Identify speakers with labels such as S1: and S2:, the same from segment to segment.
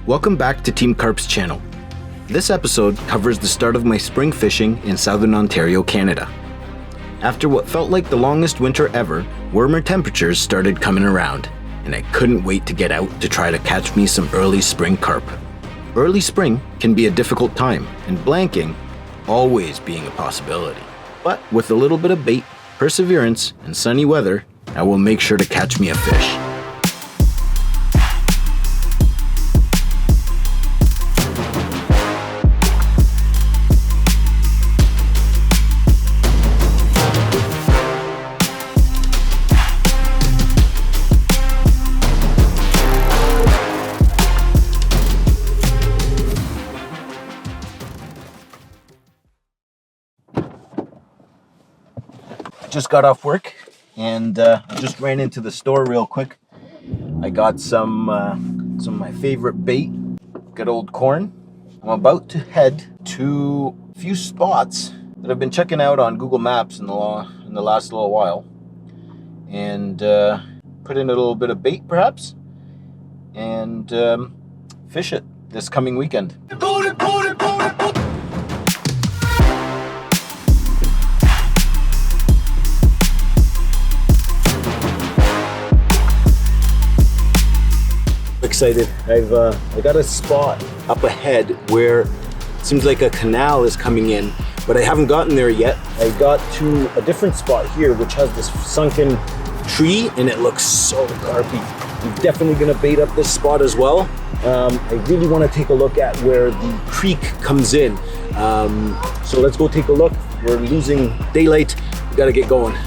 S1: Welcome back to Team Carp's channel. This episode covers the start of my spring fishing in southern Ontario, Canada. After what felt like the longest winter ever, warmer temperatures started coming around, and I couldn't wait to get out to try to catch me some early spring carp. Early spring can be a difficult time, and blanking always being a possibility. But with a little bit of bait, perseverance, and sunny weather, I will make sure to catch me a fish. Just got off work and just ran into the store real quick. I got some of my favorite bait, good old corn. I'm about to head to a few spots that I've been checking out on Google Maps in the last little while, and put in a little bit of bait perhaps, and fish it this coming weekend. Excited. I got a spot up ahead where it seems like a canal is coming in, but I haven't gotten there yet. I got to a different spot here which has this sunken tree and it looks so carpy. I'm definitely gonna bait up this spot as well. I really want to take a look at where the creek comes in. So let's go take a look. We're losing daylight. We gotta get going.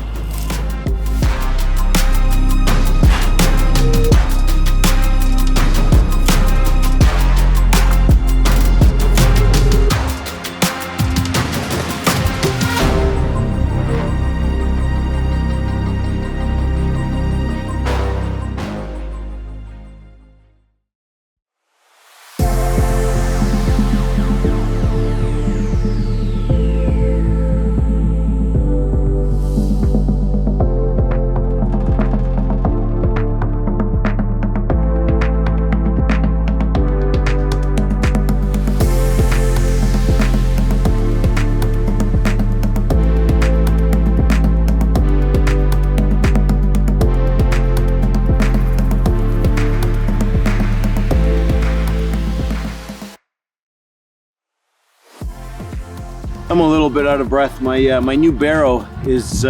S1: I'm a little bit out of breath. My new barrow is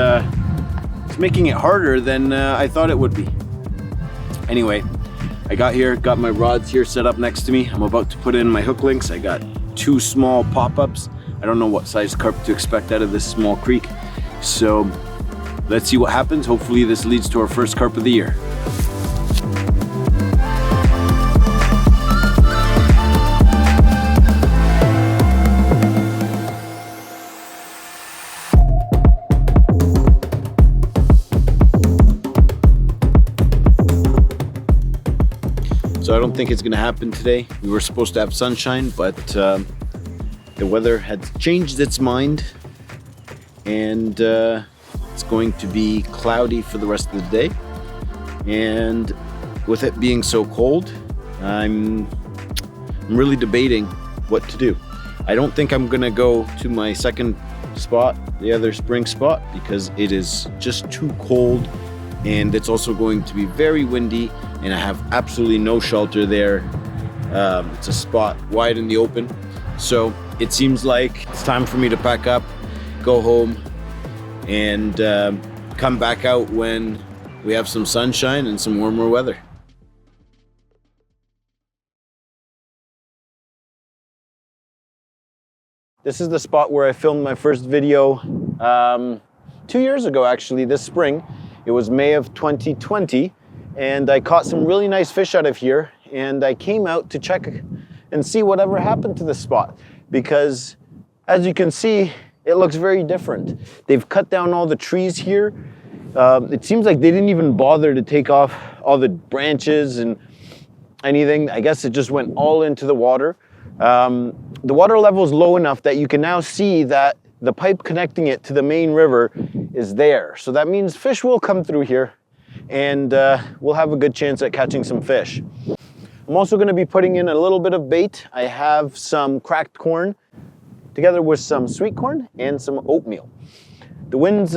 S1: making it harder than I thought it would be. Anyway, I got here, got my rods here set up next to me. I'm about to put in my hook links. I got two small pop-ups. I don't know what size carp to expect out of this small creek. So let's see what happens. Hopefully this leads to our first carp of the year. So I don't think it's gonna happen today. We were supposed to have sunshine, but the weather had changed its mind, and it's going to be cloudy for the rest of the day. And with it being so cold, I'm really debating what to do. I don't think I'm gonna go to my second spot, the other spring spot, because it is just too cold, and it's also going to be very windy, and I have absolutely no shelter there. It's a spot wide in the open. So it seems like it's time for me to pack up, go home, and come back out when we have some sunshine and some warmer weather. This is the spot where I filmed my first video 2 years ago, actually, this spring. It was May of 2020, and I caught some really nice fish out of here, and I came out to check and see whatever happened to this spot, because as you can see, it looks very different. They've cut down all the trees here. It seems like they didn't even bother to take off all the branches and anything. I guess it just went all into the water. The water level is low enough that you can now see that the pipe connecting it to the main river is there. So that means fish will come through here, and we'll have a good chance at catching some fish. I'm also going to be putting in a little bit of bait. I have some cracked corn together with some sweet corn and some oatmeal. The wind's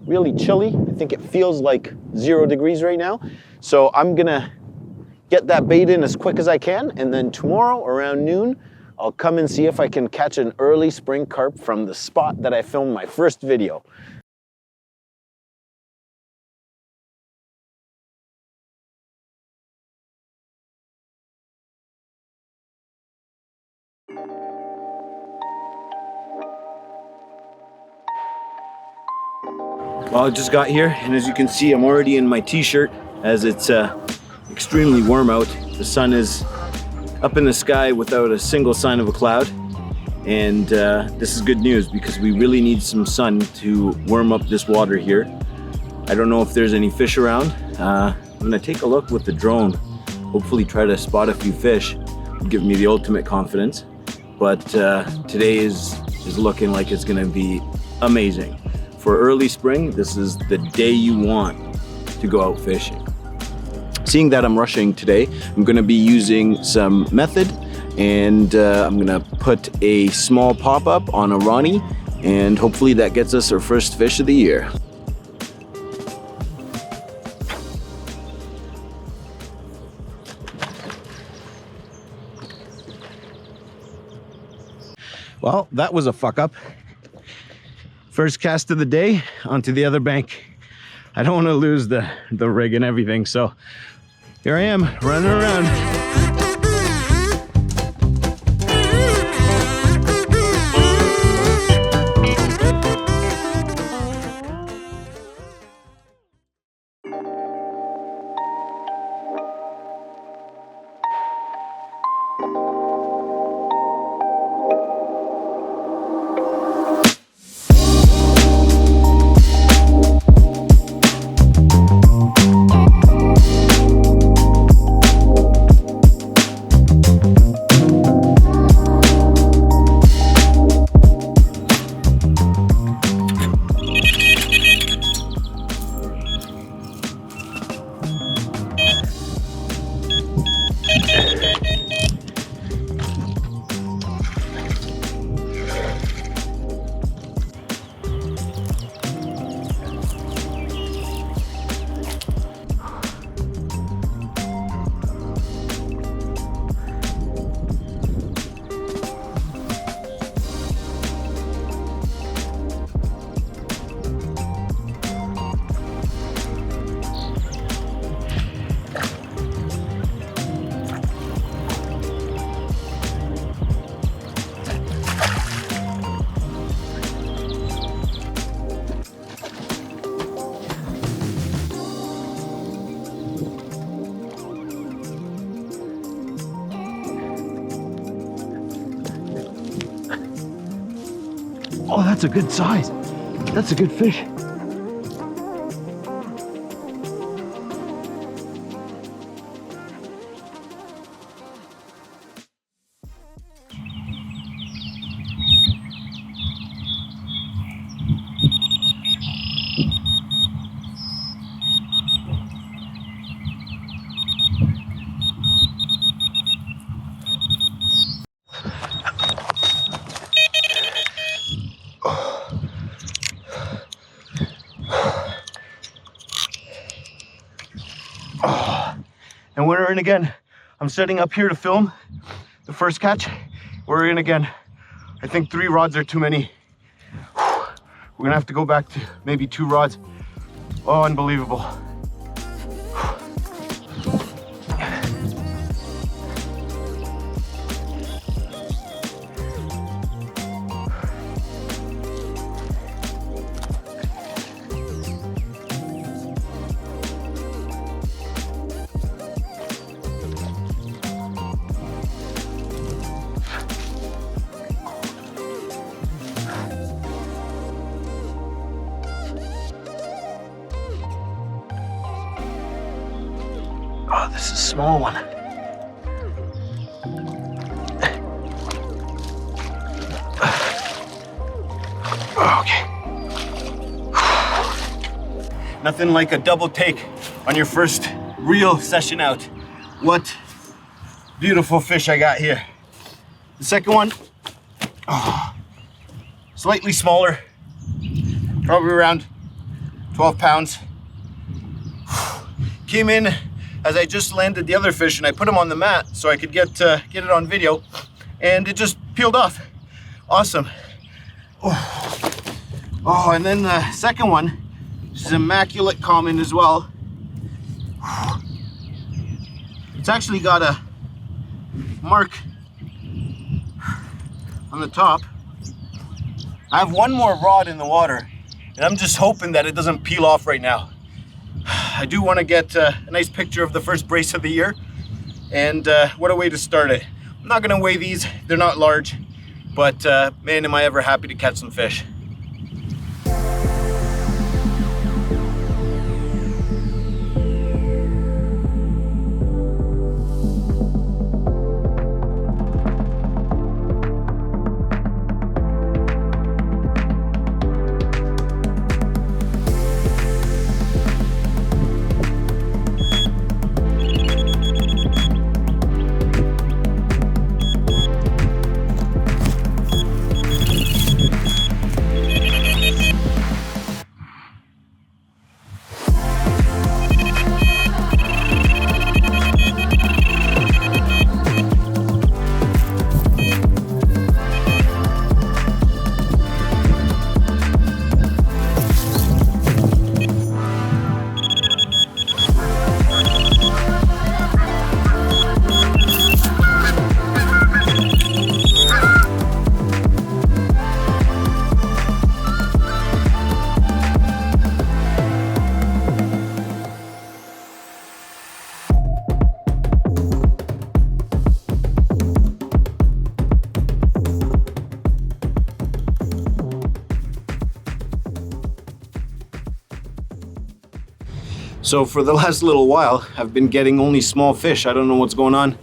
S1: really chilly. I think it feels like 0 degrees right now. So I'm going to get that bait in as quick as I can, and then tomorrow around noon, I'll come and see if I can catch an early spring carp from the spot that I filmed my first video. Well, I just got here, and as you can see, I'm already in my t-shirt as it's extremely warm out. The sun is up in the sky without a single sign of a cloud. And this is good news because we really need some sun to warm up this water here. I don't know if there's any fish around. I'm gonna take a look with the drone, hopefully try to spot a few fish. It'll give me the ultimate confidence. But today is looking like it's gonna be amazing. For early spring, this is the day you want to go out fishing. Seeing that I'm rushing today, I'm gonna be using some method, and I'm gonna put a small pop-up on a Ronnie, and hopefully that gets us our first fish of the year. Well, that was a fuck up. First cast of the day, onto the other bank. I don't want to lose the rig and everything, so here I am, running around. Oh, that's a good size. That's a good fish. And we're in again. I'm setting up here to film the first catch. We're in again. I think 3 rods are too many. We're gonna have to go back to maybe 2 rods. Oh, unbelievable. Oh, this is a small one. Okay. Nothing like a double take on your first real session out. What Beautiful fish I got here. The second one, slightly smaller, probably around 12 pounds. Came in as I just landed the other fish and I put him on the mat so I could get it on video, and it just peeled off. Awesome. Oh, and then the second one, this is immaculate common as well. It's actually got a mark on the top. I have one more rod in the water, and I'm just hoping that it doesn't peel off right now. I do want to get a nice picture of the first brace of the year, and what a way to start it. I'm not going to weigh these, they're not large, but man, am I ever happy to catch some fish. So for the last little while, I've been getting only small fish. I don't know what's going on.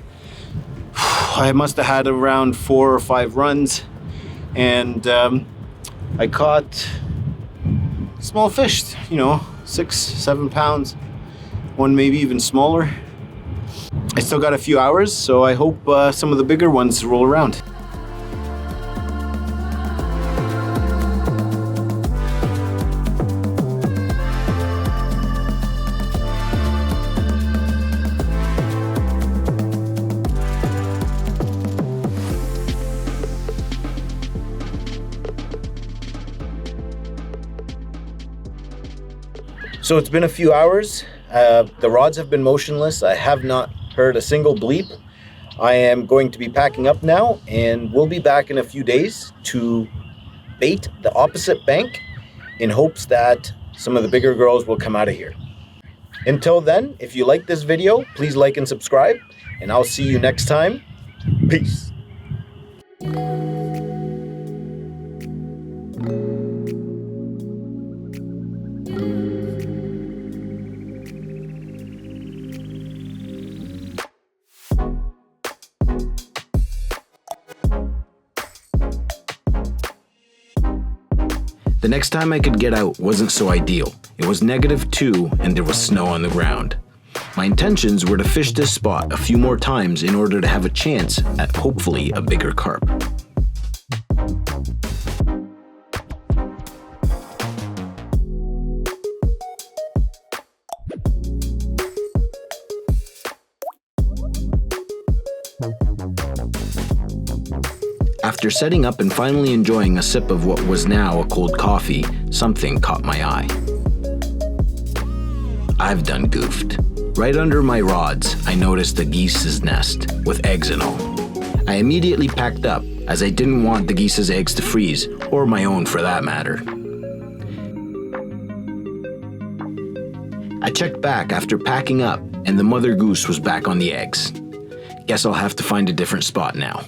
S1: I must have had around 4 or 5 runs, and I caught small fish, you know, 6, 7 pounds, one maybe even smaller. I still got a few hours, so I hope some of the bigger ones roll around. So it's been a few hours. The rods have been motionless. I have not heard a single bleep. I am going to be packing up now, and we'll be back in a few days to bait the opposite bank in hopes that some of the bigger girls will come out of here. Until then, if you like this video, please like and subscribe, and I'll see you next time. Peace. The next time I could get out wasn't so ideal. It was -2 and there was snow on the ground. My intentions were to fish this spot a few more times in order to have a chance at hopefully a bigger carp. After setting up and finally enjoying a sip of what was now a cold coffee, something caught my eye. I've done goofed. Right under my rods, I noticed a geese's nest, with eggs and all. I immediately packed up, as I didn't want the geese's eggs to freeze, or my own for that matter. I checked back after packing up, and the mother goose was back on the eggs. Guess I'll have to find a different spot now.